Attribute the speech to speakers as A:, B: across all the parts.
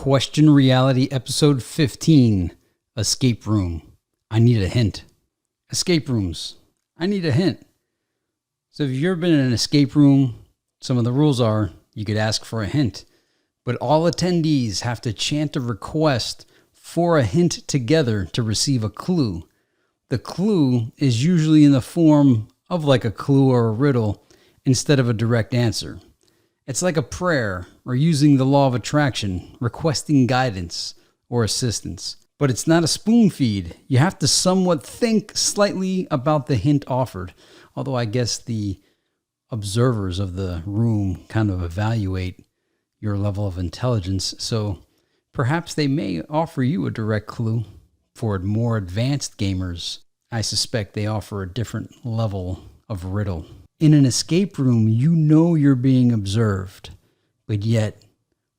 A: Question Reality Episode 15, Escape Room. I need a hint. Escape rooms. I need a hint. So if you've ever been in an escape room, some of the rules are you could ask for a hint, but all attendees have to chant a request for a hint together to receive a clue. The clue is usually in the form of like a clue or a riddle instead of a direct answer. It's like a prayer or using the law of attraction, requesting guidance or assistance. But it's not a spoon feed. You have to somewhat think slightly about the hint offered. Although I guess the observers of the room kind of evaluate your level of intelligence. So perhaps they may offer you a direct clue. For more advanced gamers, I suspect they offer a different level of riddle. In an escape room, you know you're being observed, but yet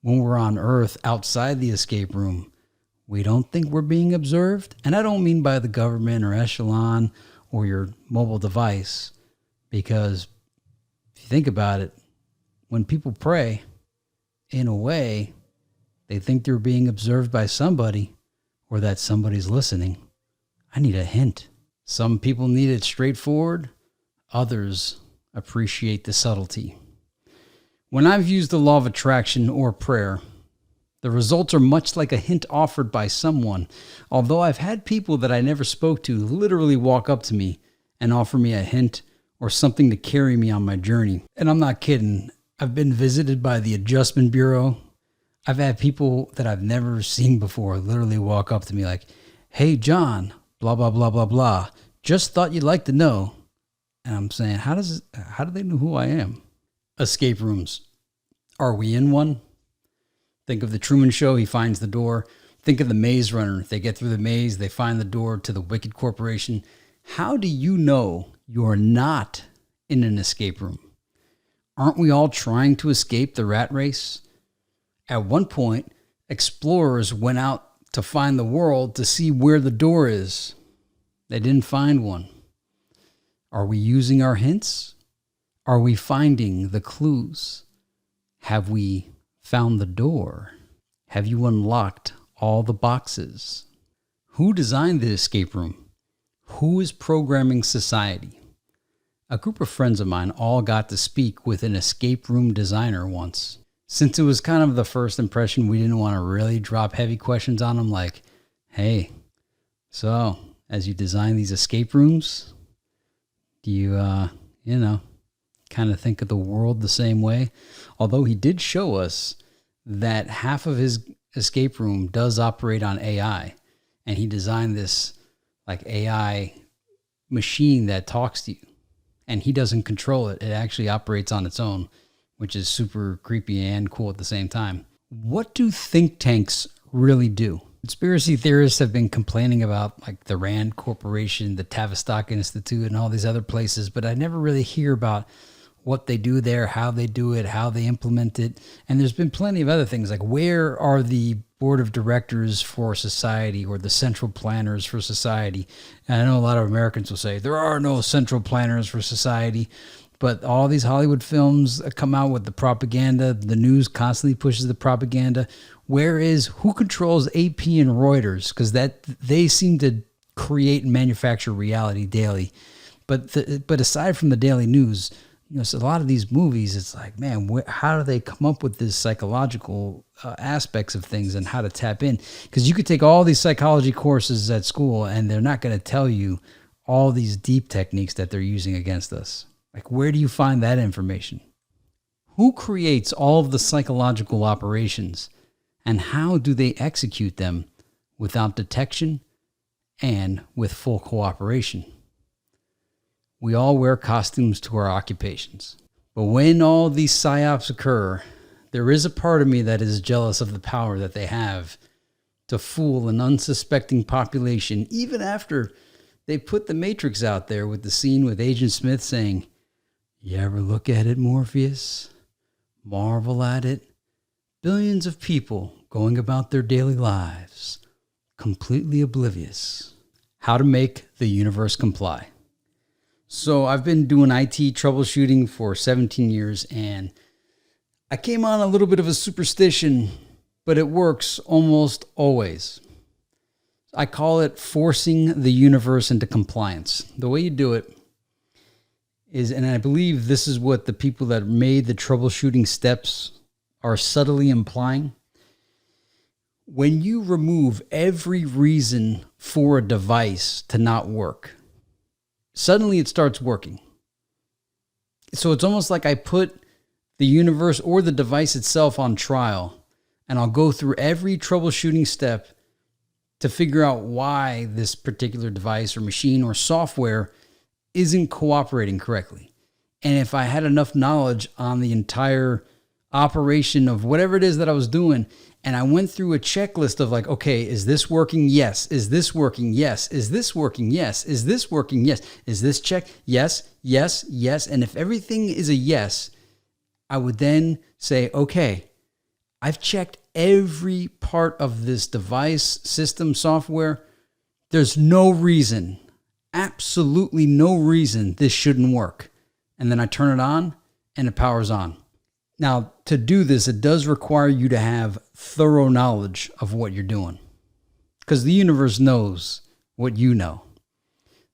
A: when we're on Earth outside the escape room, we don't think we're being observed. And I don't mean by the government or echelon or your mobile device, because if you think about it, when people pray, in a way, they think they're being observed by somebody or that somebody's listening. I need a hint. Some people need it straightforward. Others appreciate the subtlety. When I've used the law of attraction or prayer, the results are much like a hint offered by someone, although I've had people that I never spoke to literally walk up to me and offer me a hint or something to carry me on my journey. And I'm not kidding. I've been visited by the Adjustment Bureau. I've had people that I've never seen before literally walk up to me like, "Hey, John, blah, blah, blah, blah, blah. Just thought you'd like to know." And I'm saying, how do they know who I am? Escape rooms. Are we in one? Think of the Truman Show. He finds the door. Think of the Maze Runner. They get through the maze. They find the door to the Wicked Corporation. How do you know you're not in an escape room? Aren't we all trying to escape the rat race? At one point, explorers went out to find the world to see where the door is. They didn't find one. Are we using our hints? Are we finding the clues? Have we found the door? Have you unlocked all the boxes? Who designed the escape room? Who is programming society? A group of friends of mine all got to speak with an escape room designer once. Since it was kind of the first impression, we didn't want to really drop heavy questions on them like, "Hey, so as you design these escape rooms, do you, kind of think of the world the same way?" Although he did show us that half of his escape room does operate on AI. And he designed this like AI machine that talks to you. And he doesn't control it. It actually operates on its own, which is super creepy and cool at the same time. What do think tanks really do? Conspiracy theorists have been complaining about like the Rand Corporation, the Tavistock Institute, and all these other places, but I never really hear about what they do there, how they do it, how they implement it. And there's been plenty of other things like where are the board of directors for society or the central planners for society? And I know a lot of Americans will say there are no central planners for society. But all these Hollywood films come out with the propaganda. The news constantly pushes the propaganda. Who controls AP and Reuters? Because they seem to create and manufacture reality daily. But aside from the daily news, so a lot of these movies, it's like, man, how do they come up with this psychological aspects of things and how to tap in? Because you could take all these psychology courses at school, and they're not going to tell you all these deep techniques that they're using against us. Like, where do you find that information? Who creates all of the psychological operations, and how do they execute them without detection and with full cooperation? We all wear costumes to our occupations. But when all these psyops occur, there is a part of me that is jealous of the power that they have to fool an unsuspecting population, even after they put the Matrix out there with the scene with Agent Smith saying, "You ever look at it, Morpheus? Marvel at it? Billions of people going about their daily lives, completely oblivious." How to make the universe comply. So I've been doing IT troubleshooting for 17 years, and I came on a little bit of a superstition, but it works almost always. I call it forcing the universe into compliance. The way you do it is, and I believe this is what the people that made the troubleshooting steps are subtly implying. When you remove every reason for a device to not work, suddenly it starts working. So it's almost like I put the universe or the device itself on trial, and I'll go through every troubleshooting step to figure out why this particular device or machine or software isn't cooperating correctly. And if I had enough knowledge on the entire operation of whatever it is that I was doing, and I went through a checklist of like, okay, is this working? Yes. Is this working? Yes. Is this working? Yes. Is this working? Yes. Is this check? Yes, yes, yes. And if everything is a yes, I would then say, okay, I've checked every part of this device, system, software. There's no reason, absolutely no reason this shouldn't work. And then I turn it on and it powers on. Now, to do this, it does require you to have thorough knowledge of what you're doing, because the universe knows what you know.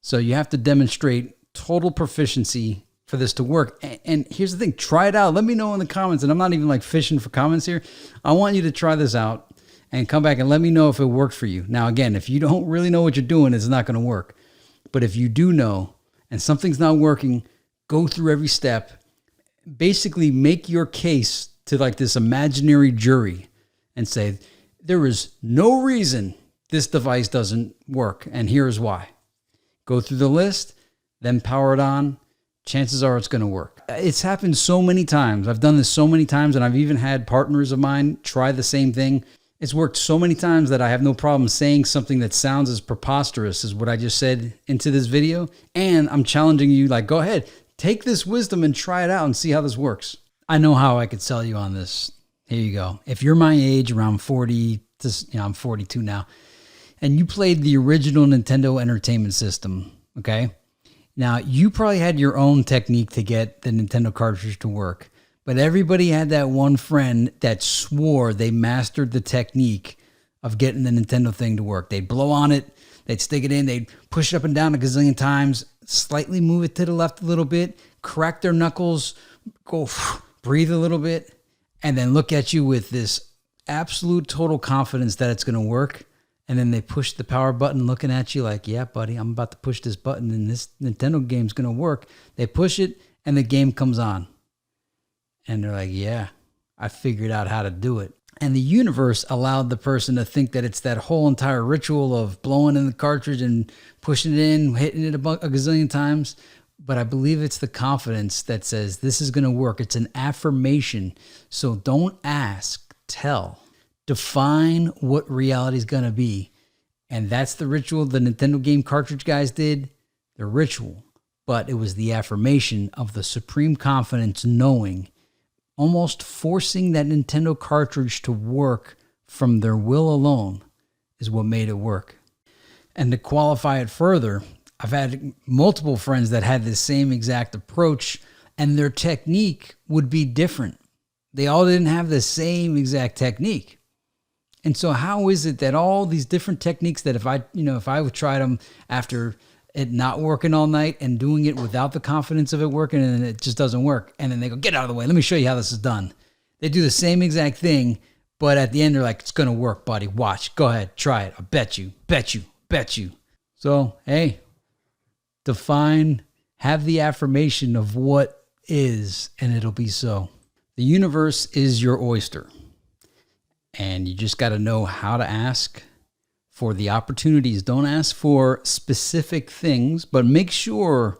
A: So you have to demonstrate total proficiency for this to work. And here's the thing, try it out. Let me know in the comments. And I'm not even like fishing for comments here. I want you to try this out and come back and let me know if it worked for you. Now, again, if you don't really know what you're doing, it's not going to work. But if you do know and something's not working, go through every step. Basically make your case to like this imaginary jury and say, there is no reason this device doesn't work, and here's why. Go through the list, then power it on. Chances are it's going to work. It's happened so many times. I've done this so many times, and I've even had partners of mine try the same thing. It's worked so many times that I have no problem saying something that sounds as preposterous as what I just said into this video. And I'm challenging you, like, go ahead, take this wisdom and try it out and see how this works. I know how I could sell you on this. Here you go. If you're my age, around 40, I'm 42 now, and you played the original Nintendo Entertainment System, okay? Now, you probably had your own technique to get the Nintendo cartridge to work, but everybody had that one friend that swore they mastered the technique of getting the Nintendo thing to work. They'd blow on it, they'd stick it in, they'd push it up and down a gazillion times, slightly move it to the left a little bit, crack their knuckles, go breathe a little bit, and then look at you with this absolute total confidence that it's going to work. And then they push the power button looking at you like, yeah, buddy, I'm about to push this button and this Nintendo game's going to work. They push it and the game comes on. And they're like, yeah, I figured out how to do it. And the universe allowed the person to think that it's that whole entire ritual of blowing in the cartridge and pushing it in, hitting it a gazillion times. But I believe it's the confidence that says this is going to work. It's an affirmation. So don't ask, tell. Define what reality is going to be. And that's the ritual the Nintendo game cartridge guys did. The ritual. But it was the affirmation of the supreme confidence knowing, almost forcing that Nintendo cartridge to work from their will alone is what made it work. And to qualify it further, I've had multiple friends that had the same exact approach, and their technique would be different. They all didn't have the same exact technique. And so how is it that all these different techniques that if I would try them after it not working all night and doing it without the confidence of it working, and it just doesn't work, and then they go, get out of the way, let me show you how this is done. They do the same exact thing, but at the end they're like, it's going to work, buddy. Watch. Go ahead. Try it. I bet you. So, hey, define, have the affirmation of what is, and it'll be so. The universe is your oyster. And you just got to know how to ask for the opportunities. Don't ask for specific things, but make sure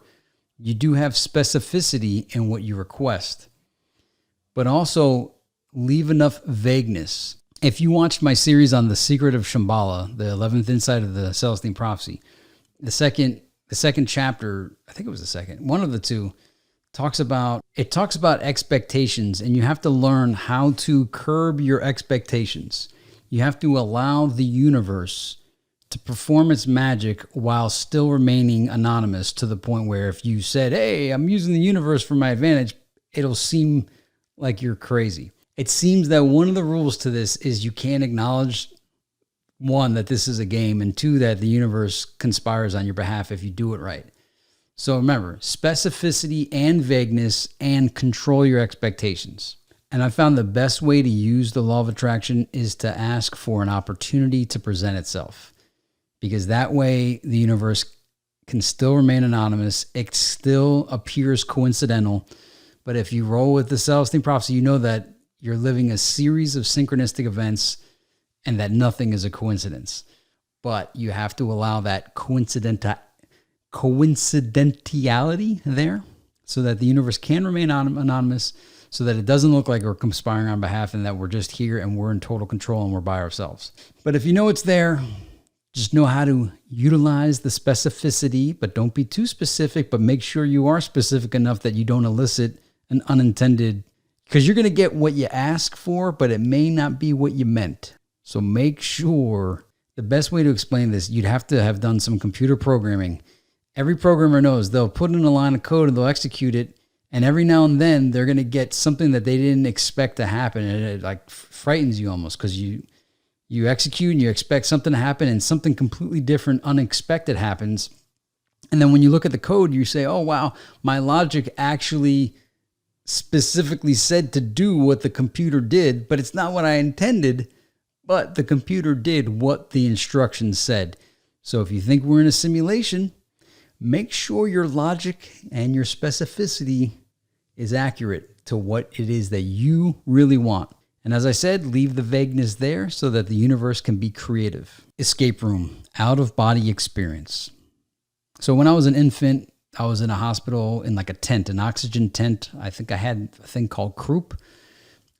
A: you do have specificity in what you request. But also leave enough vagueness. If you watched my series on the secret of Shambhala, the 11th insight of the Celestine prophecy, the second chapter, I think it was the second, one of the two, talks about expectations, and you have to learn how to curb your expectations. You have to allow the universe to perform its magic while still remaining anonymous, to the point where if you said, hey, I'm using the universe for my advantage, it'll seem like you're crazy. It seems that one of the rules to this is you can't acknowledge, one, that this is a game, and two, that the universe conspires on your behalf if you do it right. So remember, specificity and vagueness, and control your expectations. And I found the best way to use the law of attraction is to ask for an opportunity to present itself. Because that way the universe can still remain anonymous. It still appears coincidental. But if you roll with the self-esteem prophecy, you know that you're living a series of synchronistic events and that nothing is a coincidence. But you have to allow that coincidentality there so that the universe can remain anonymous, so that it doesn't look like we're conspiring on behalf and that we're just here and we're in total control and we're by ourselves. But if you know it's there, just know how to utilize the specificity, but don't be too specific, but make sure you are specific enough that you don't elicit an unintended, because you're going to get what you ask for, but it may not be what you meant. So make sure, the best way to explain this, you'd have to have done some computer programming. Every programmer knows they'll put in a line of code and they'll execute it, and every now and then they're going to get something that they didn't expect to happen, and it like frightens you almost, because you execute and you expect something to happen and something completely different, unexpected happens. And then when you look at the code, you say, oh, wow, my logic actually specifically said to do what the computer did, but it's not what I intended, but the computer did what the instructions said. So if you think we're in a simulation, make sure your logic and your specificity is accurate to what it is that you really want. And as I said, leave the vagueness there so that the universe can be creative. Escape room, out-of-body experience. So when I was an infant, I was in a hospital in like a tent, an oxygen tent. I think I had a thing called croup.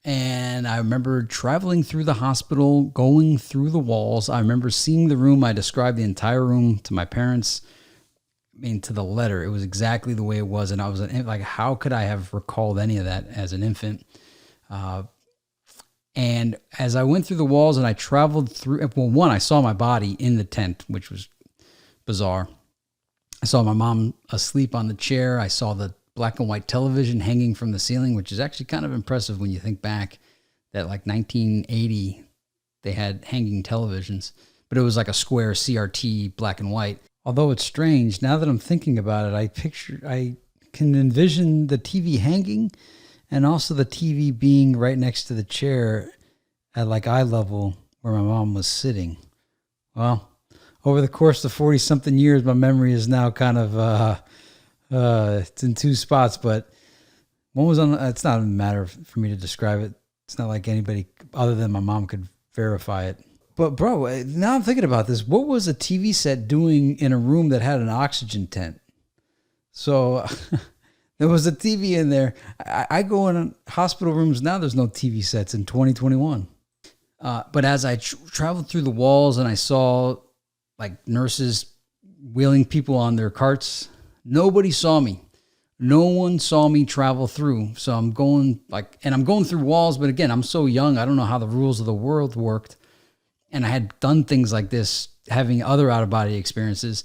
A: And I remember traveling through the hospital, going through the walls. I remember seeing the room. I described the entire room to my parents. I mean, to the letter. It was exactly the way it was. And I was like, how could I have recalled any of that as an infant? And as I went through the walls and I traveled through, well, one, I saw my body in the tent, which was bizarre. I saw my mom asleep on the chair. I saw the black and white television hanging from the ceiling, which is actually kind of impressive when you think back that like 1980, they had hanging televisions, but it was like a square CRT, black and white. Although it's strange, now that I'm thinking about it, I can envision the TV hanging and also the TV being right next to the chair at like eye level where my mom was sitting. Well, over the course of 40-something years, my memory is now kind of, it's in two spots, but one was on, it's not a matter for me to describe it. It's not like anybody other than my mom could verify it. But bro, now I'm thinking about this. What was a TV set doing in a room that had an oxygen tent? So there was a TV in there. I go in hospital rooms now, there's no TV sets in 2021. But as I traveled through the walls and I saw like nurses wheeling people on their carts, nobody saw me. No one saw me travel through. So I'm going through walls, but again, I'm so young. I don't know how the rules of the world worked. And I had done things like this, having other out-of-body experiences.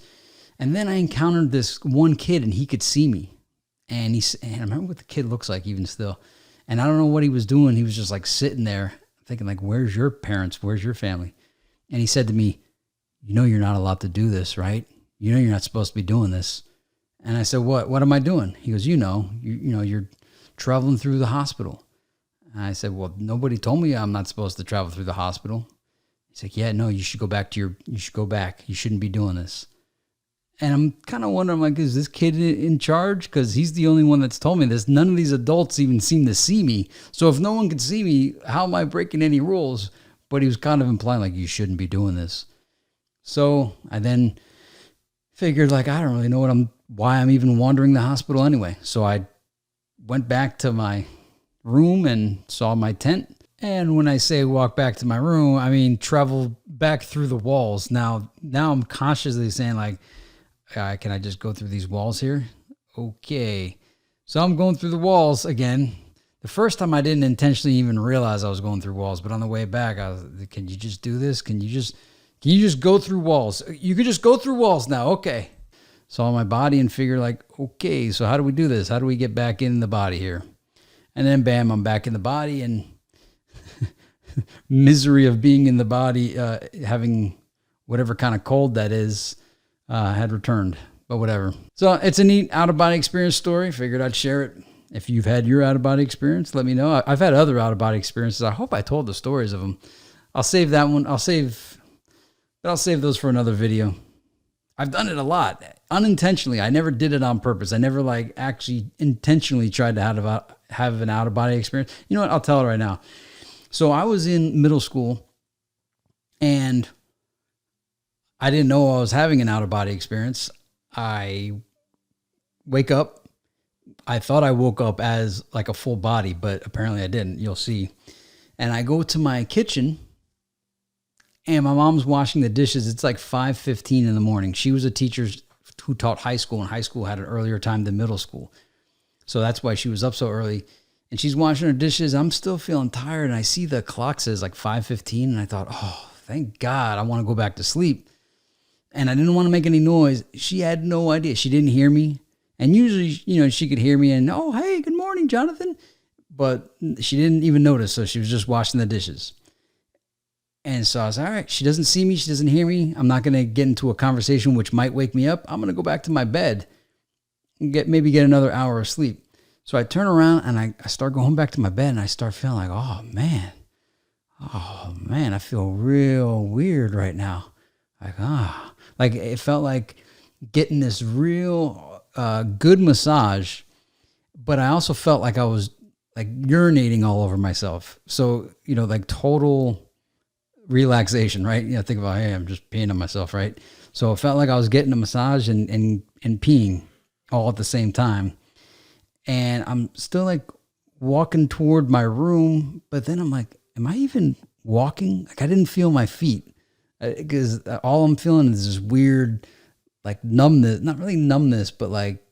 A: And then I encountered this one kid and he could see me. And I remember what the kid looks like even still. And I don't know what he was doing. He was just like sitting there thinking like, where's your parents? Where's your family? And he said to me, you know, you're not allowed to do this, right? You know, you're not supposed to be doing this. And I said, what am I doing? He goes, you're traveling through the hospital. And I said, well, nobody told me I'm not supposed to travel through the hospital. He's like, yeah, no, you should go back. You shouldn't be doing this. And I'm kind of wondering, like, is this kid in charge? Because he's the only one that's told me this. None of these adults even seem to see me. So if no one can see me, how am I breaking any rules? But he was kind of implying, like, you shouldn't be doing this. So I then figured, like, I don't really know why I'm even wandering the hospital anyway. So I went back to my room and saw my tent. And when I say walk back to my room, I mean travel back through the walls. Now I'm consciously saying, like, can I just go through these walls here? Okay. So I'm going through the walls again. The first time I didn't intentionally even realize I was going through walls, but on the way back, I was, can you just do this? Can you just go through walls? You could just go through walls now. Okay. Saw my body and figured, like, okay, so how do we do this? How do we get back in the body here? And then bam, I'm back in the body. And misery of being in the body, having whatever kind of cold that is, had returned. But whatever. So it's a neat out-of-body experience story. Figured I'd share it. If you've had your out-of-body experience, let me know. I've had other out-of-body experiences. I hope I told the stories of them. I'll save that one. I'll save those for another video. I've done it a lot, unintentionally. I never did it on purpose. I never like actually intentionally tried to have an out-of-body experience. You know what? I'll tell it right now. So I was in middle school, and I didn't know I was having an out-of-body experience. I wake up. I thought I woke up as like a full body, but apparently I didn't. You'll see. And I go to my kitchen, and my mom's washing the dishes. It's like 5:15 in the morning. She was a teacher who taught high school, and high school had an earlier time than middle school. So that's why she was up so early. And she's washing her dishes. I'm still feeling tired, and I see the clock says like 5:15, and I thought, oh, thank God, I want to go back to sleep. And I didn't want to make any noise. She had no idea. She didn't hear me. And usually, you know, she could hear me and, oh, hey, good morning, Jonathan. But she didn't even notice, so she was just washing the dishes. And so I was, all right, she doesn't see me. She doesn't hear me. I'm not going to get into a conversation which might wake me up. I'm going to go back to my bed and maybe get another hour of sleep. So I turn around and I start going back to my bed, and I start feeling like, oh, man, I feel real weird right now. Like it felt like getting this real good massage, but I also felt like I was like urinating all over myself. So, you know, like total relaxation, right? You know, think about, hey, I'm just peeing on myself, right? So it felt like I was getting a massage and peeing all at the same time. And I'm still like walking toward my room, but then I'm like, am I even walking? Like I didn't feel my feet. Because all I'm feeling is this weird, like numbness, not really numbness, but like,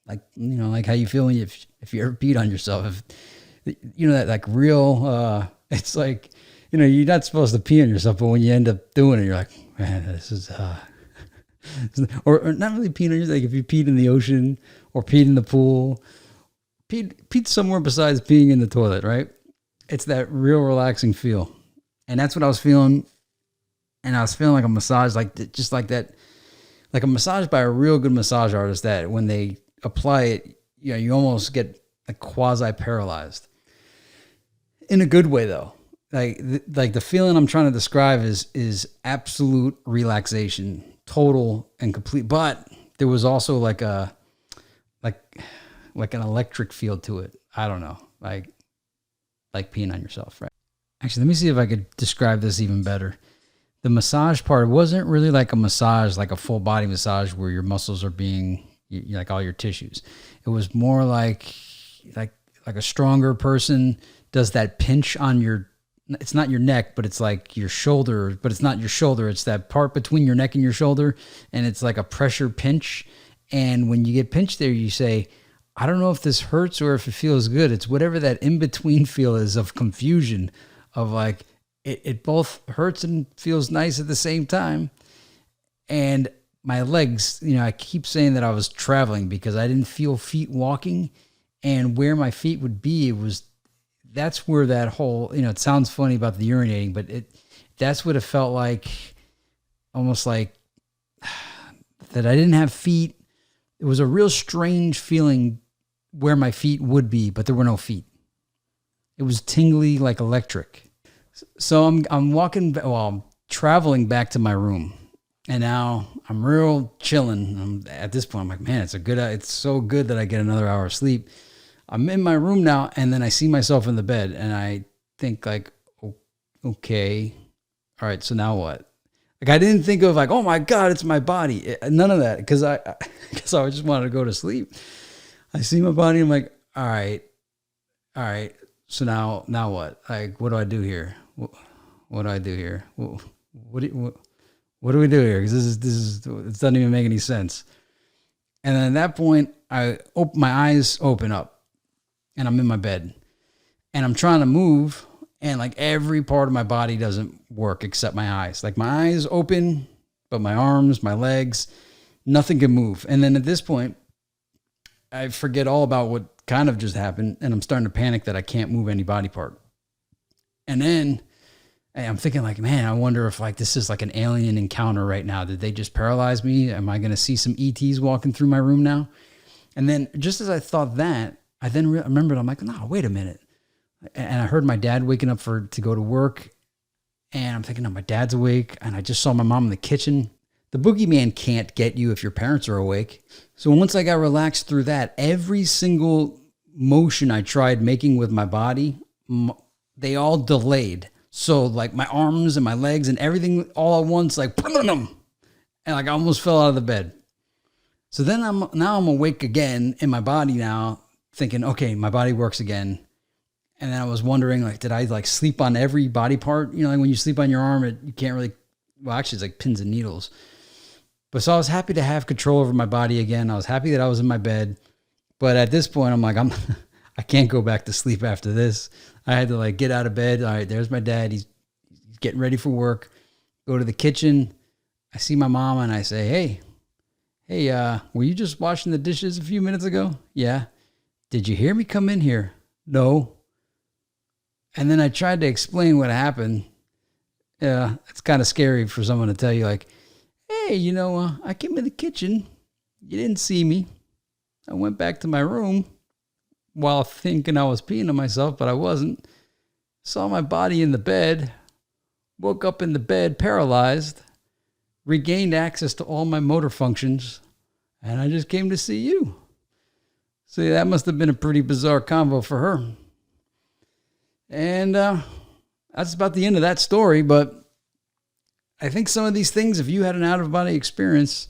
A: you know, like how you feel when if you ever peed on yourself, you know, that like real, it's like, you know, you're not supposed to pee on yourself, but when you end up doing it, you're like, man, this is, or not really peeing on yourself. Like if you peed in the ocean or peed in the pool, peed somewhere besides peeing in the toilet, right? It's that real relaxing feel. And that's what I was feeling. And I was feeling like a massage, like just like that, like a massage by a real good massage artist that when they apply it, you know, you almost get like quasi paralyzed in a good way though. Like the feeling I'm trying to describe is absolute relaxation, total and complete. But there was also like an electric feel to it. I don't know, like peeing on yourself, right? Actually, let me see if I could describe this even better. The massage part wasn't really like a massage, like a full body massage where your muscles are being like all your tissues. It was more like a stronger person does that pinch on your, it's not your neck, but it's like your shoulder, but it's not your shoulder. It's that part between your neck and your shoulder. And it's like a pressure pinch. And when you get pinched there, you say, I don't know if this hurts or if it feels good. It's whatever that in-between feel is of confusion of like, it both hurts and feels nice at the same time. And my legs, you know, I keep saying that I was traveling because I didn't feel feet walking, and where my feet would be, that's where that whole, you know, it sounds funny about the urinating, but that's what it felt like, almost like that I didn't have feet. It was a real strange feeling where my feet would be, but there were no feet. It was tingly like electric. So I'm traveling back to my room, and now I'm real chilling. At this point, I'm like, man, it's so good that I get another hour of sleep. I'm in my room now, and then I see myself in the bed, and I think like, okay, all right, so now what? Like I didn't think of like, oh my God, it's my body. None of that, because I just wanted to go to sleep. I see my body, I'm like, all right. So now what? Like, what do I do here? What do I do here? What do we do here? Because it doesn't even make any sense. And then at that point, my eyes open up, and I'm in my bed, and I'm trying to move, and like every part of my body doesn't work except my eyes. Like my eyes open, but my arms, my legs, nothing can move. And then at this point, I forget all about what kind of just happened, and I'm starting to panic that I can't move any body part. And then And I'm thinking like, man, I wonder if like this is like an alien encounter right now. Did they just paralyze me? Am I going to see some ETs walking through my room now? And then just as I thought that, I then remembered, I'm like, no, wait a minute. And I heard my dad waking up to go to work. And I'm thinking, no, my dad's awake. And I just saw my mom in the kitchen. The boogeyman can't get you if your parents are awake. So once I got relaxed through that, every single motion I tried making with my body, they all delayed. So like my arms and my legs and everything all at once, like, and like I almost fell out of the bed. So then I'm awake again in my body now, thinking, okay, my body works again. And then I was wondering, like, did I like sleep on every body part? You know, like when you sleep on your arm, you can't really, well, actually it's like pins and needles. But so I was happy to have control over my body again. I was happy that I was in my bed. But at this point, I'm like, I can't go back to sleep after this. I had to like get out of bed. All right, there's my dad. He's getting ready for work. Go to the kitchen. I see my mom and I say, hey, were you just washing the dishes a few minutes ago? Yeah. Did you hear me come in here? No. And then I tried to explain what happened. Yeah, it's kind of scary for someone to tell you like, hey, I came in the kitchen. You didn't see me. I went back to my room while thinking I was peeing on myself, but I wasn't. Saw my body in the bed. Woke up in the bed paralyzed. Regained access to all my motor functions. And I just came to see you. See, that must have been a pretty bizarre combo for her. And that's about the end of that story. But I think some of these things, if you had an out-of-body experience,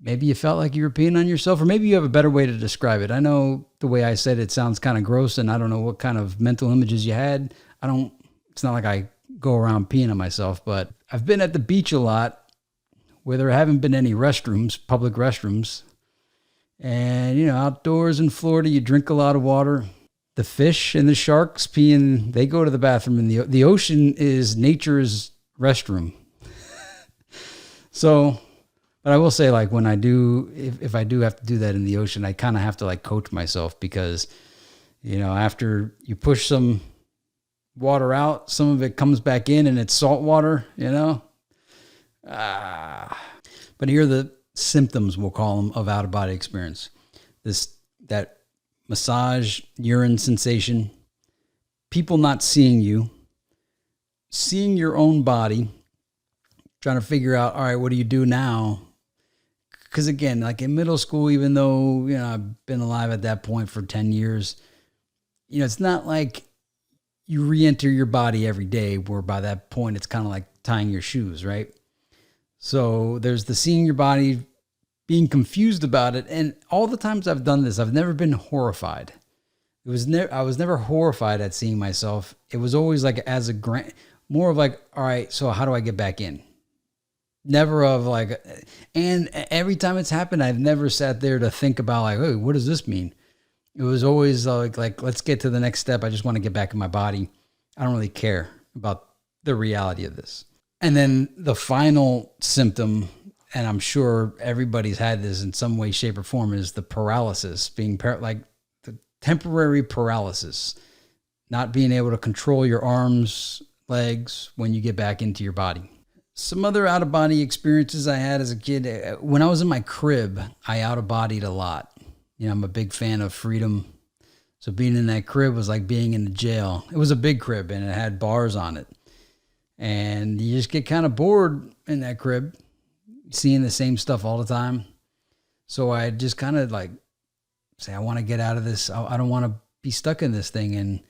A: maybe you felt like you were peeing on yourself, or maybe you have a better way to describe it. I know the way I said it sounds kind of gross, and I don't know what kind of mental images you had. It's not like I go around peeing on myself, but I've been at the beach a lot where there haven't been any restrooms, public restrooms. And, outdoors in Florida, you drink a lot of water. The fish and the sharks peeing, they go to the bathroom. And the ocean is nature's restroom. So, but I will say, like, when I do, if I do have to do that in the ocean, I kind of have to like coach myself because, after you push some water out, some of it comes back in and it's salt water, But here are the symptoms, we'll call them, of out-of-body experience. That massage, urine sensation, people not seeing you, seeing your own body, trying to figure out, all right, what do you do now? Because again, like in middle school, even though, I've been alive at that point for 10 years, it's not like you re-enter your body every day where by that point, it's kind of like tying your shoes, right? So there's the seeing your body, being confused about it. And all the times I've done this, I've never been horrified. I was never horrified at seeing myself. It was always like more of like, all right, so how do I get back in? Never of like, and every time it's happened, I've never sat there to think about like, hey, what does this mean? It was always like, let's get to the next step. I just want to get back in my body. I don't really care about the reality of this. And then the final symptom, and I'm sure everybody's had this in some way, shape, or form, is the paralysis, like the temporary paralysis, not being able to control your arms, legs when you get back into your body. Some other out-of-body experiences I had as a kid, when I was in my crib, I out-of-bodied a lot. I'm a big fan of freedom. So being in that crib was like being in a jail. It was a big crib and it had bars on it. And you just get kind of bored in that crib, seeing the same stuff all the time. So I just kind of like say, I want to get out of this. I don't want to be stuck in this thing. And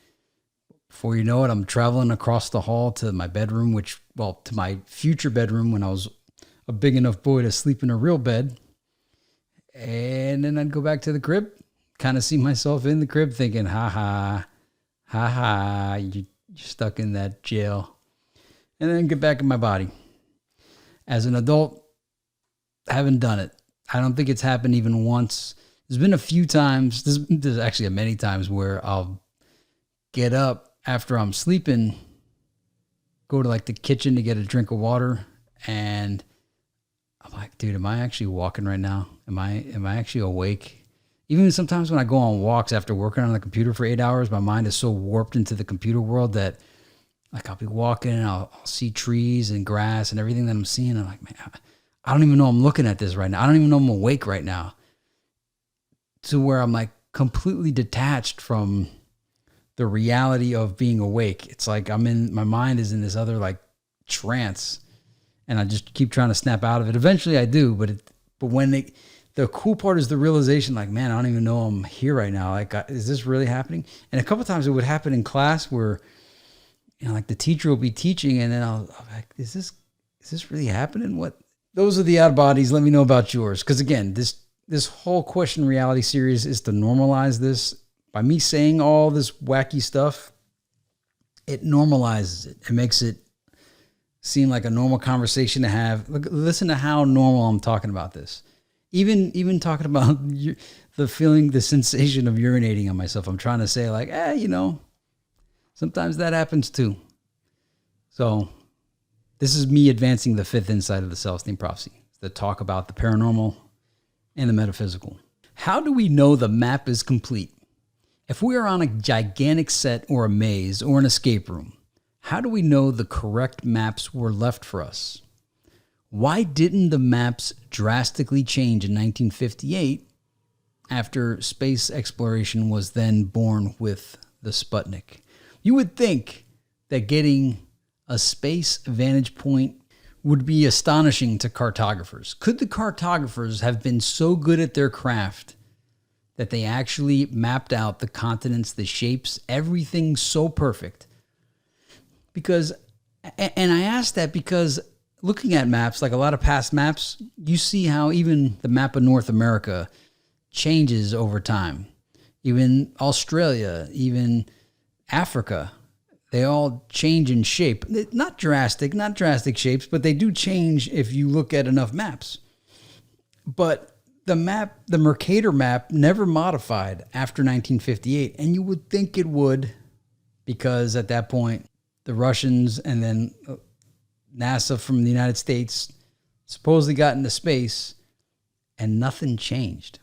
A: before you know it, I'm traveling across the hall to my bedroom, to my future bedroom when I was a big enough boy to sleep in a real bed. And then I'd go back to the crib, kind of see myself in the crib thinking, ha, you're stuck in that jail. And then get back in my body. As an adult, I haven't done it. I don't think it's happened even once. There's been a few times, there's actually many times where I'll get up after I'm sleeping, go to like the kitchen to get a drink of water, and I'm like, dude, am I actually walking right now? Am I actually awake? Even sometimes when I go on walks after working on the computer for 8 hours, my mind is so warped into the computer world that Like I'll be walking and I'll see trees and grass and everything that I'm seeing. I'm like, man, I don't even know I'm looking at this right now. I don't even know I'm awake right now. To where I'm like completely detached from the reality of being awake. It's like my mind is in this other like trance, and I just keep trying to snap out of it. Eventually I do, but the cool part is the realization, like, man, I don't even know I'm here right now. Like, is this really happening? And a couple of times it would happen in class where, like the teacher will be teaching, and then I'll be like, is this really happening? What? Those are the odd bodies. Let me know about yours. Because again, this whole Question Reality series is to normalize this. By me saying all this wacky stuff, it normalizes it. It makes it seem like a normal conversation to have. Listen to how normal I'm talking about this. Even talking about the feeling, the sensation of urinating on myself. I'm trying to say like, sometimes that happens too. So this is me advancing the fifth insight of the self-esteem prophecy, the talk about the paranormal and the metaphysical. How do we know the map is complete? If we are on a gigantic set or a maze or an escape room, how do we know the correct maps were left for us? Why didn't the maps drastically change in 1958 after space exploration was then born with the Sputnik? You would think that getting a space vantage point would be astonishing to cartographers. Could the cartographers have been so good at their craft that they actually mapped out the continents, the shapes, everything so perfect? Because, and I ask that because looking at maps, like a lot of past maps, you see how even the map of North America changes over time. Even Australia, even Africa, they all change in shape. Not drastic shapes, but they do change if you look at enough maps. But the Mercator map never modified after 1958, and you would think it would, because at that point, the Russians and then NASA from the United States supposedly got into space, and nothing changed.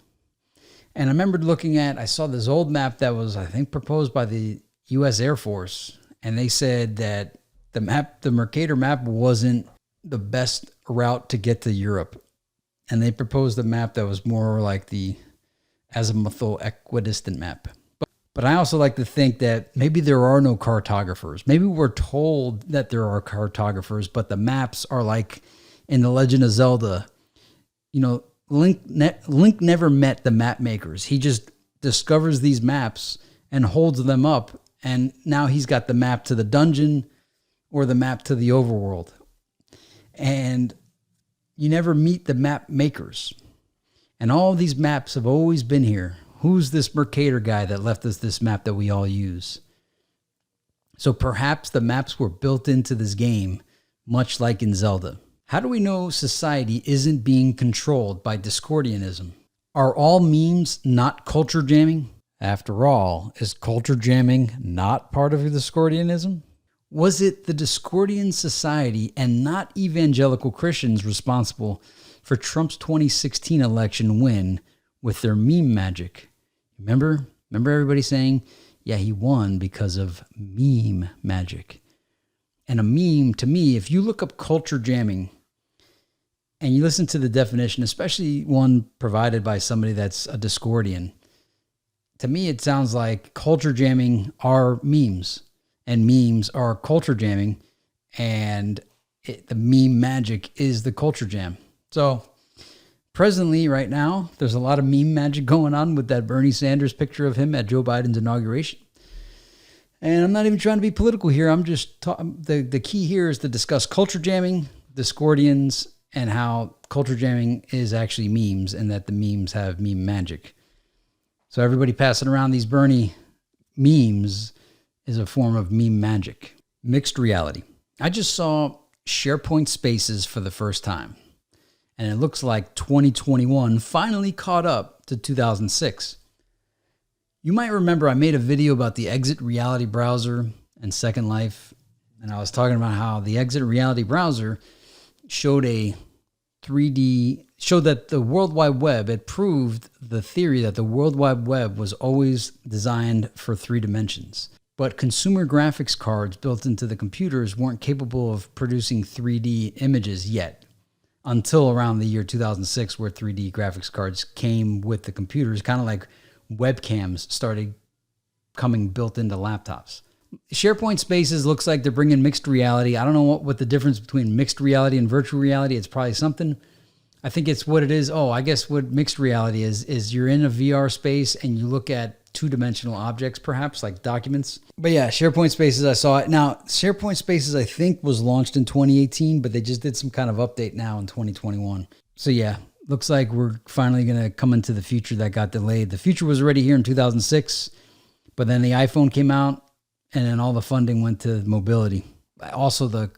A: And I remembered I saw this old map that was, I think, proposed by the U.S. Air Force, and they said that the Mercator map wasn't the best route to get to Europe. And they proposed a map that was more like the azimuthal equidistant map. But I also like to think that maybe there are no cartographers. Maybe we're told that there are cartographers, but the maps are like in The Legend of Zelda. Link never met the map makers. He just discovers these maps and holds them up, and now he's got the map to the dungeon or the map to the overworld. And you never meet the map makers. And all these maps have always been here. Who's this Mercator guy that left us this map that we all use? So perhaps the maps were built into this game, much like in Zelda. How do we know society isn't being controlled by Discordianism? Are all memes not culture jamming? After all, is culture jamming not part of Discordianism? Was it the Discordian society and not evangelical Christians responsible for Trump's 2016 election win with their meme magic? Remember everybody saying, yeah, he won because of meme magic. And a meme, to me, if you look up culture jamming and you listen to the definition, especially one provided by somebody that's a Discordian, to me it sounds like culture jamming are memes. And memes are culture jamming, and the meme magic is the culture jam. So presently, right now, there's a lot of meme magic going on with that Bernie Sanders picture of him at Joe Biden's inauguration. And I'm not even trying to be political here. I'm just the key here is to discuss culture jamming, Discordians, and how culture jamming is actually memes, and that the memes have meme magic. So everybody passing around these Bernie memes is a form of meme magic. Mixed reality. I just saw SharePoint Spaces for the first time, and it looks like 2021 finally caught up to 2006. You might remember I made a video about the Exit Reality browser and Second Life, and I was talking about how the Exit Reality browser showed that the World Wide Web, it proved the theory that the World Wide Web was always designed for 3 dimensions. but consumer graphics cards built into the computers weren't capable of producing 3D images yet, until around the year 2006, where 3D graphics cards came with the computers, kind of like webcams started coming built into laptops. SharePoint Spaces looks like they're bringing mixed reality. I don't know what the difference between mixed reality and virtual reality. It's probably something. I think it's what it is. Oh, I guess what mixed reality is you're in a VR space and you look at two-dimensional objects, perhaps like documents. But yeah, SharePoint Spaces, I saw it. Now, SharePoint Spaces, I think, was launched in 2018, but they just did some kind of update now in 2021. So yeah, looks like we're finally going to come into the future that got delayed. The future was already here in 2006, but then the iPhone came out, and then all the funding went to mobility. Also, the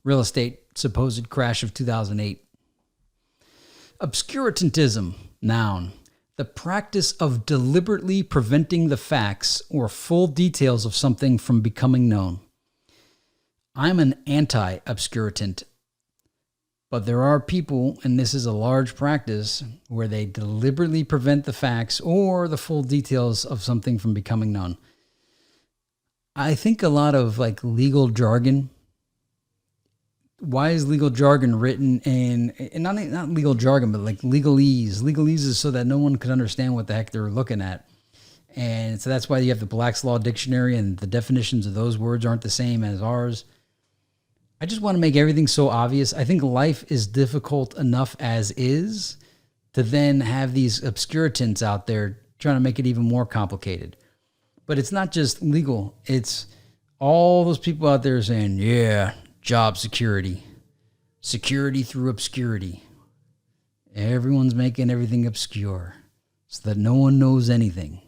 A: real estate supposed crash of 2008. Obscurantism, noun. The practice of deliberately preventing the facts or full details of something from becoming known. I'm an anti-obscurantant, but there are people, and this is a large practice, where they deliberately prevent the facts or the full details of something from becoming known. I think a lot of like legal jargon. Why is legal jargon written in, and not legal jargon, but like legalese? Legalese is so that no one could understand what the heck they're looking at. And so that's why you have the Black's Law Dictionary, and the definitions of those words aren't the same as ours. I just want to make everything so obvious. I think life is difficult enough as is, to then have these obscurantants out there trying to make it even more complicated. But it's not just legal. It's all those people out there saying, yeah, job security. Security through obscurity. Everyone's making everything obscure so that no one knows anything.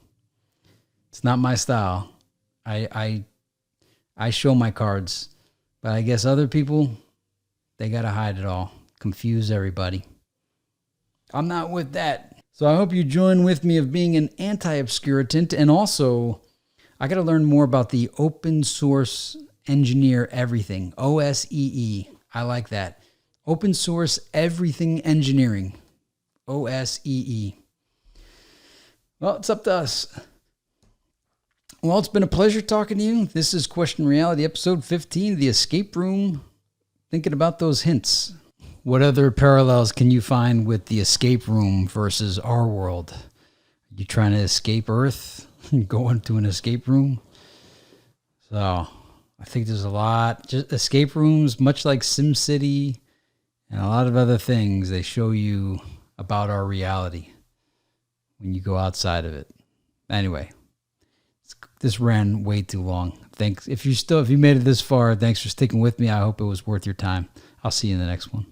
A: It's not my style. I show my cards. But I guess other people, they got to hide it all. Confuse everybody. I'm not with that. So I hope you join with me of being an anti-obscurantant. And also, I got to learn more about the open source engineer everything. OSEE. I like that. Open source everything engineering. OSEE. Well, it's up to us. Well, it's been a pleasure talking to you. This is Question Reality, episode 15, The Escape Room. Thinking about those hints. What other parallels can you find with the escape room versus our world? Are you trying to escape Earth and go into an escape room? So I think there's a lot. Just escape rooms, much like SimCity and a lot of other things, they show you about our reality when you go outside of it. Anyway, this ran way too long. Thanks. If you made it this far, thanks for sticking with me. I hope it was worth your time. I'll see you in the next one.